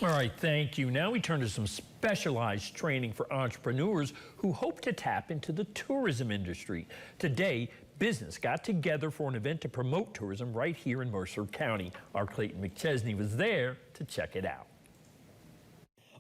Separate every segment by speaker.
Speaker 1: All right, thank you. Now we turn to some specialized training for entrepreneurs who hope to tap into the tourism industry. Today, business got together for an event to promote tourism right here in Mercer County. Our Clayton McChesney was there to check it out.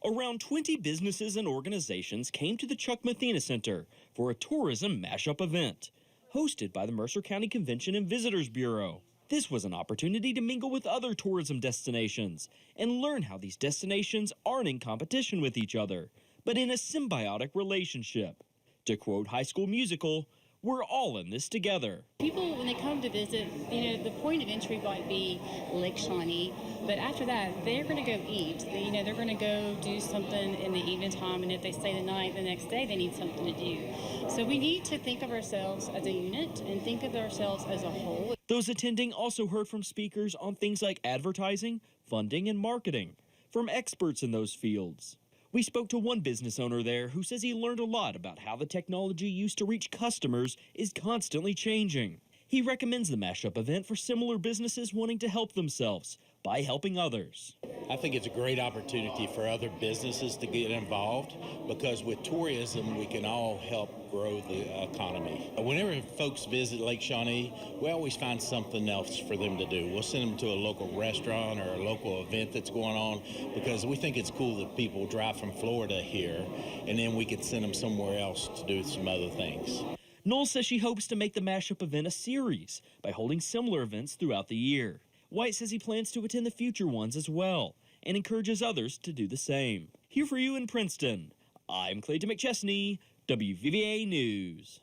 Speaker 2: Around 20 businesses and organizations came to the Chuck Mathena Center for a tourism mashup event, hosted by the Mercer County Convention and Visitors Bureau. This was an opportunity to mingle with other tourism destinations and learn how these destinations aren't in competition with each other, but in a symbiotic relationship. To quote High School Musical, "We're all in this together."
Speaker 3: People, when they come to visit, the point of entry might be Lake Shawnee, but after that, they're going to go eat. They're going to go do something in the evening time, and if they stay the night, the next day they need something to do. So we need to think of ourselves as a unit and think of ourselves as a whole.
Speaker 2: Those attending also heard from speakers on things like advertising, funding, and marketing, from experts in those fields. We spoke to one business owner there who says he learned a lot about how the technology used to reach customers is constantly changing. He recommends the mashup event for similar businesses wanting to help themselves by helping others.
Speaker 4: I think it's a great opportunity for other businesses to get involved, because with tourism, we can all help grow the economy. Whenever folks visit Lake Shawnee, we always find something else for them to do. We'll send them to a local restaurant or a local event that's going on, because we think it's cool that people drive from Florida here, and then we can send them somewhere else to do some other things.
Speaker 2: Knowles says she hopes to make the mashup event a series by holding similar events throughout the year. White says he plans to attend the future ones as well and encourages others to do the same. Here for you in Princeton, I'm Clayton McChesney, WVVA News.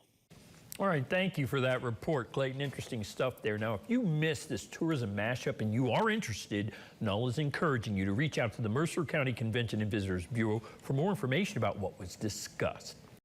Speaker 1: All right, thank you for that report, Clayton. Interesting stuff there. Now, if you missed this tourism mashup and you are interested, Null is encouraging you to reach out to the Mercer County Convention and Visitors Bureau for more information about what was discussed.